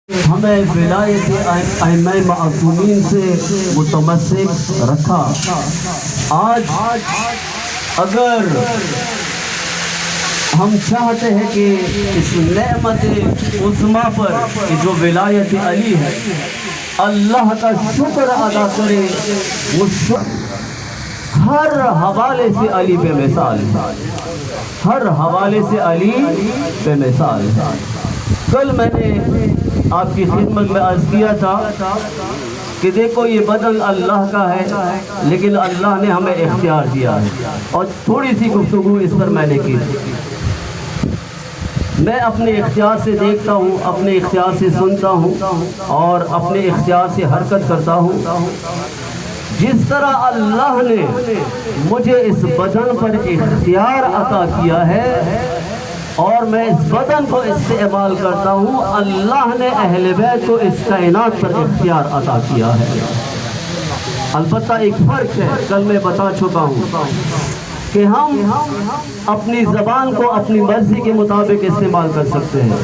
ہمیں ولایت ائمہ معصومین سے متمسک رکھا۔ آج اگر ہم چاہتے ہیں کہ اس نعمت عظمیٰ پر جو ولایت علی ہے اللہ کا شکر ادا کرے، وہ ہر حوالے سے علی پہ مثال ہے، ہر حوالے سے علی پہ مثال ہے۔ کل میں نے آپ کی خدمت میں عرض کیا تھا کہ دیکھو یہ بدن اللہ کا ہے لیکن اللہ نے ہمیں اختیار دیا ہے، اور تھوڑی سی گفتگو اس پر میں نے کی۔ میں اپنے اختیار سے دیکھتا ہوں، اپنے اختیار سے سنتا ہوں اور اپنے اختیار سے حرکت کرتا ہوں۔ جس طرح اللہ نے مجھے اس بدن پر اختیار عطا کیا ہے اور میں اس بدن کو استعمال کرتا ہوں، اللہ نے اہل بیت کو اس کائنات پر اختیار عطا کیا ہے۔ البتہ ایک فرق ہے، کل میں بتا چکا ہوں کہ ہم اپنی زبان کو اپنی مرضی کے مطابق استعمال کر سکتے ہیں،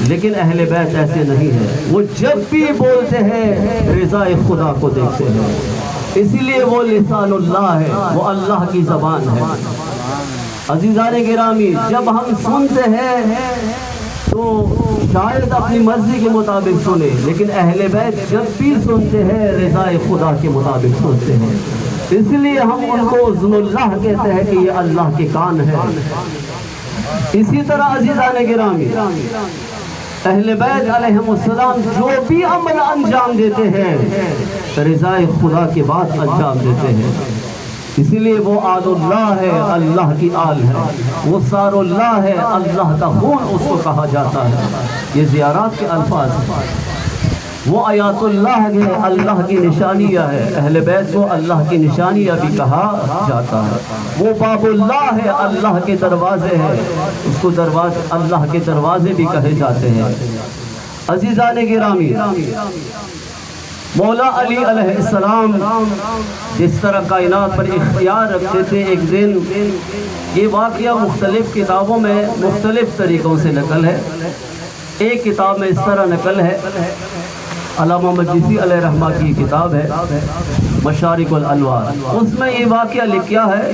لیکن اہل بیت ایسے نہیں ہے۔ وہ جب بھی بولتے ہیں رضا خدا کو دیکھتے ہیں، اسی لیے وہ لسان اللہ ہے، وہ اللہ کی زبان ہے۔ عزیزان گرامی، جب ہم سنتے ہیں تو شاید اپنی مرضی کے مطابق سنیں، لیکن اہل بیت جب بھی سنتے ہیں رضا خدا کے مطابق سنتے ہیں، اس لیے ہم ان کو اذن اللہ کہتے ہیں کہ یہ اللہ کے کان ہے۔ اسی طرح عزیزان گرامی، اہل بیت علیہم السلام جو بھی عمل انجام دیتے ہیں رضا خدا کے بعد انجام دیتے ہیں، اسی لیے وہ آل اللہ ہے، اللہ کی آل ہے، وہ سار اللہ ہے، اللہ کا خون اس کو کہا جاتا ہے۔ یہ زیارات کے الفاظ ہیں۔ وہ آیات اللہ ہے، اللہ کی نشانیہ ہے، اہل بیت کو اللہ کی نشانیہ بھی کہا جاتا ہے۔ وہ باب اللہ ہے، اللہ کے دروازے ہیں، اس کو اللہ کے دروازے بھی کہے جاتے ہیں۔ عزیزان گرامی، مولا علی علیہ السلام جس طرح کائنات پر اختیار رکھتے تھے، ایک دن یہ واقعہ مختلف کتابوں میں مختلف طریقوں سے نقل ہے۔ ایک کتاب میں اس طرح نقل ہے، علامہ مجلسی علیہ رحمہ کی کتاب ہے مشارق الانوار، اس میں یہ واقعہ لکھا ہے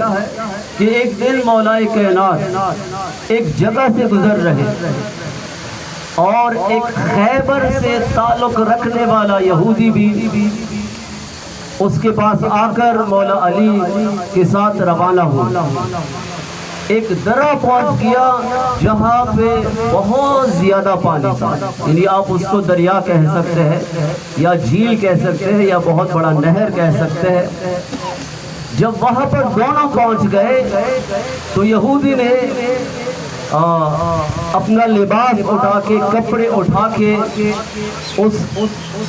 کہ ایک دن مولا کائنات ایک جگہ سے گزر رہے اور ایک خیبر سے تعلق رکھنے والا یہودی بھی اس کے پاس آ کر مولا علی کے ساتھ روانہ ہوا۔ ایک درہ پہنچ گیا جہاں پہ بہت زیادہ پانی تھا، یعنی آپ اس کو دریا کہہ سکتے ہیں یا جھیل کہہ سکتے ہیں یا بہت بڑا نہر کہہ سکتے ہیں۔ جب وہاں پر دونوں پہنچ گئے تو یہودی نے اپنا لباس اٹھا کے، کپڑے اٹھا کے اس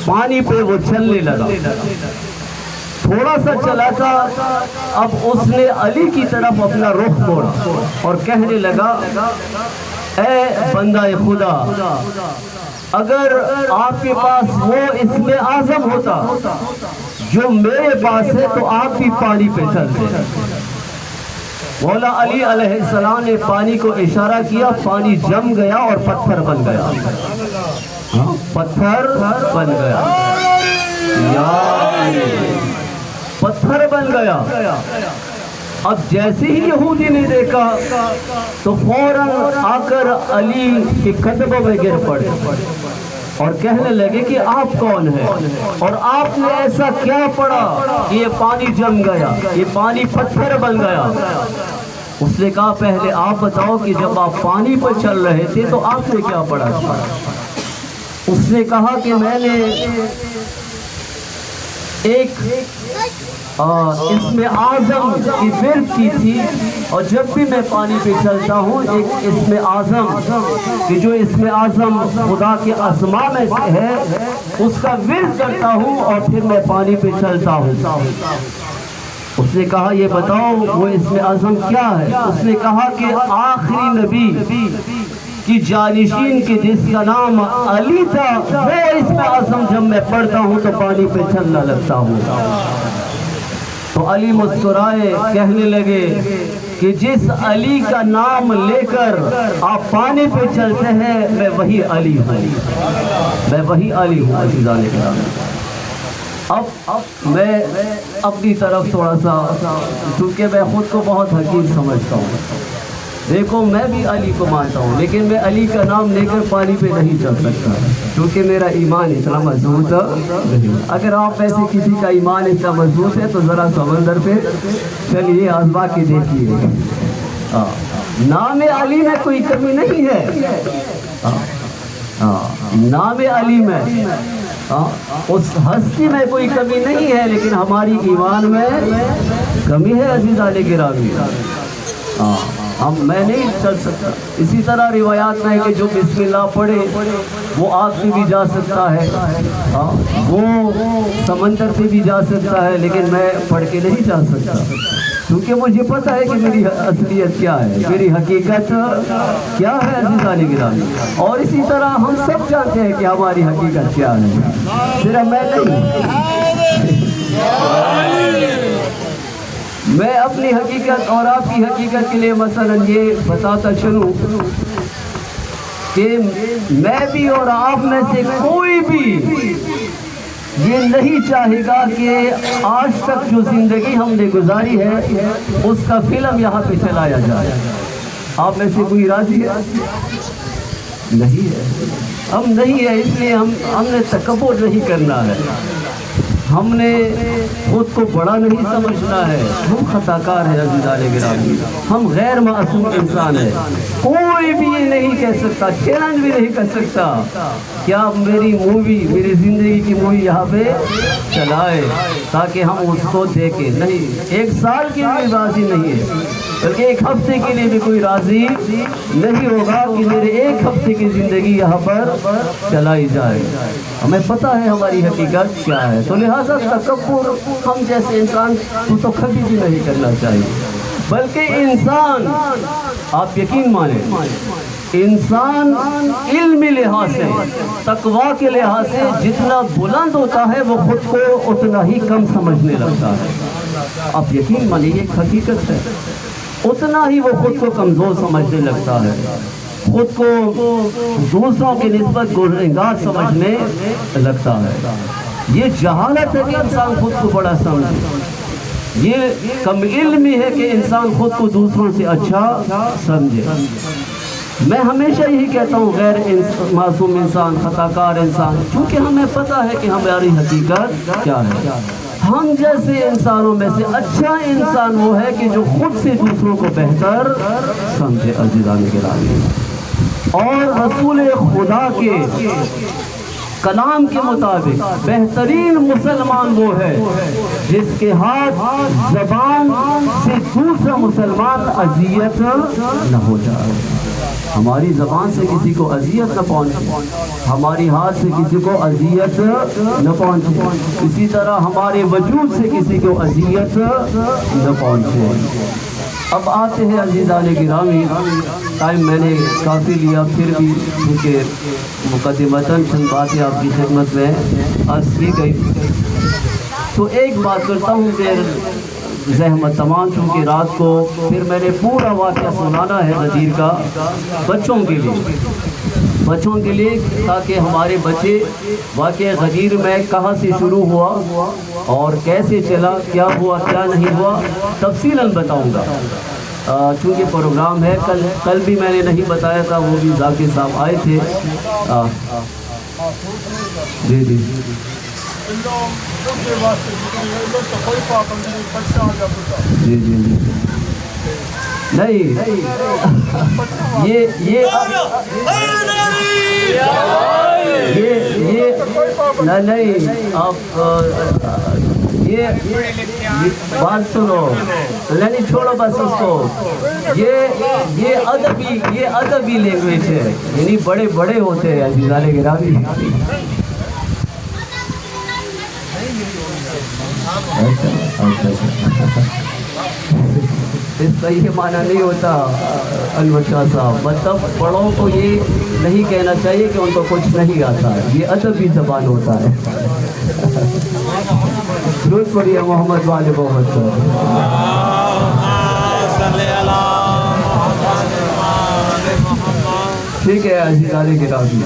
پانی پہ وہ چلنے لگا۔ تھوڑا سا چلا تھا، اب اس نے علی کی طرف اپنا رخ موڑا اور کہنے لگا، اے بندہ خدا، اگر آپ کے پاس وہ اسم اعظم ہوتا جو میرے پاس ہے تو آپ بھی پانی پہ چلتے۔ مولا علی علیہ السلام نے پانی کو اشارہ کیا، پانی جم گیا اور پتھر بن گیا، پتھر بن گیا، پتھر بن گیا۔ اب جیسے ہی یہودی نے دیکھا تو فوراً آ کر علی کے قدموں میں گر پڑے اور کہنے لگے کہ آپ کون ہیں اور آپ نے ایسا کیا پڑھا کہ یہ پانی جم گیا، یہ پانی پتھر بن گیا۔ اس نے کہا پہلے آپ بتاؤ کہ جب آپ پانی پر چل رہے تھے تو آپ نے کیا پڑھا تھا؟ اس نے کہا کہ میں نے ایک اسم اعظم کی ورد کی تھی، اور جب بھی میں پانی پہ چلتا ہوں ایک اسم اعظم کہ جو اسم اعظم خدا کے اسماء میں سے ہے اس کا ورد کرتا ہوں اور پھر میں پانی پہ چلتا ہوں۔ اس نے کہا یہ بتاؤ وہ اسم اعظم کیا ہے؟ اس نے کہا کہ آخری نبی کی جانشین کی جس کا نام علی تھا وہ اسم اعظم جب میں پڑھتا ہوں تو پانی پہ چلنا لگتا ہوں۔ تو علی مسکرائے، کہنے لگے کہ جس علی کا نام لے کر آپ پانی پہ چلتے ہیں میں وہی علی ہوں، میں وہی علی ہوں عزیزان گرامی۔ اب میں اپنی طرف تھوڑا سا، کیونکہ میں خود کو بہت حکیم سمجھتا ہوں، دیکھو میں بھی علی کو مانتا ہوں، لیکن میں علی کا نام لے کر پانی پہ نہیں چل سکتا کیونکہ میرا ایمان اتنا مضبوط نہیں۔ اگر آپ میں سے کسی کا ایمان اتنا مضبوط ہے تو ذرا سمندر پہ چلیے آزما کے دیکھیے، نام علی میں کوئی کمی نہیں ہے، نام علی میں اس ہستی میں کوئی کمی نہیں ہے، لیکن ہماری ایمان میں کمی ہے عزیزان گرامی۔ میں نہیں چل سکتا۔ اسی طرح روایات میں ہے کہ جو بسم اللہ پڑھے وہ آگ پہ بھی جا سکتا ہے، وہ سمندر پہ بھی جا سکتا ہے، لیکن میں پڑھ کے نہیں جا سکتا کیونکہ مجھے پتا ہے کہ میری اصلیت کیا ہے، میری حقیقت کیا ہے عزیزان گرامی۔ اور اسی طرح ہم سب جانتے ہیں کہ ہماری حقیقت کیا ہے، صرف میں نہیں، میں اپنی حقیقت اور آپ کی حقیقت کے لیے مثلا یہ بتاتا چلوں کہ میں بھی اور آپ میں سے کوئی بھی یہ نہیں چاہے گا کہ آج تک جو زندگی ہم نے گزاری ہے اس کا فلم یہاں پہ چلایا جائے۔ آپ میں سے کوئی راضی ہے؟ نہیں ہے، ہم نہیں ہے، اس لیے ہم نے تکبر نہیں کرنا ہے، ہم نے خود کو بڑا نہیں سمجھنا ہے، ہم خطا کار ہیں عزیزان گرامی، ہم غیر معصوم انسان ہیں، کوئی بھی یہ نہیں کہہ سکتا، چیلنج بھی نہیں کر سکتا کیا میری مووی، میری زندگی کی مووی یہاں پہ چلائے تاکہ ہم اس کو دیکھیں، نہیں، ایک سال کے لیے راضی نہیں ہے، بلکہ ایک ہفتے کے لیے بھی کوئی راضی نہیں ہوگا کہ میرے ایک ہفتے کی زندگی یہاں پر چلائی جائے۔ ہمیں پتہ ہے ہماری حقیقت کیا ہے، تو لہٰذا تکبر ہم جیسے انسان کو تو کبھی بھی نہیں کرنا چاہیے، بلکہ انسان، آپ یقین مانیں، انسان علمی لحاظ سے، تقویٰ کے لحاظ سے جتنا بلند ہوتا ہے وہ خود کو اتنا ہی کم سمجھنے لگتا ہے۔ آپ یقین مانیں یہ ایک حقیقت ہے، اتنا ہی وہ خود کو کمزور سمجھنے لگتا ہے، خود کو دوسروں کی نسبت گنہگار سمجھنے لگتا ہے۔ یہ جہالت ہے کہ انسان خود کو بڑا سمجھے، یہ کم علمی ہے کہ انسان خود کو دوسروں سے اچھا سمجھے۔ میں ہمیشہ یہی کہتا ہوں غیر معصوم انسان، خطا کار انسان، کیونکہ ہمیں پتہ ہے کہ ہماری حقیقت کیا ہے۔ ہم جیسے انسانوں میں سے اچھا انسان وہ ہے کہ جو خود سے دوسروں کو بہتر سمجھے عزیزان گرامی۔ اور رسول خدا کے کلام کے مطابق بہترین مسلمان وہ ہے جس کے ہاتھ زبان سے دوسرا مسلمان اذیت نہ ہو جائے، ہماری زبان سے کسی کو اذیت نہ پہنچے، ہماری ہاتھ سے کسی کو اذیت نہ پہنچے، اسی طرح ہمارے وجود سے کسی کو اذیت نہ پہنچے۔ اب آتے ہیں عزیزان گرامی، ٹائم میں نے کافی لیا، پھر بھی کیونکہ مقدمتاً چند باتیں آپ کی خدمت میں عرض کی گئی، تو ایک بات کرتا ہوں کہ زحمت تمام، چونکہ رات کو پھر میں نے پورا واقعہ سنانا ہے غدیر کا بچوں کے لیے تاکہ ہمارے بچے واقعہ غدیر میں کہاں سے شروع ہوا اور کیسے چلا، کیا ہوا کیا نہیں ہوا، تفصیلاً بتاؤں گا۔ چونکہ پروگرام ہے، کل بھی میں نے نہیں بتایا تھا، وہ بھی ذاکر صاحب آئے تھے۔ جی جی جی جی جی نہیں، یہ نہیں، آپ یہ بات سنو، نہیں چھوڑو بس اس کو، یہ ادبی لینگویج ہے، یعنی بڑے بڑے ہوتے ہیں عزیزان گرامی۔ اس کا یہ معنی نہیں ہوتا البتہ صاحب، مطلب بڑوں کو یہ نہیں کہنا چاہیے کہ ان کو کچھ نہیں آتا ہے، یہ ادبی زبان ہوتا ہے۔ درود پڑھیے محمد والے محمد صاحب۔ ٹھیک ہے عزیزان گرامی،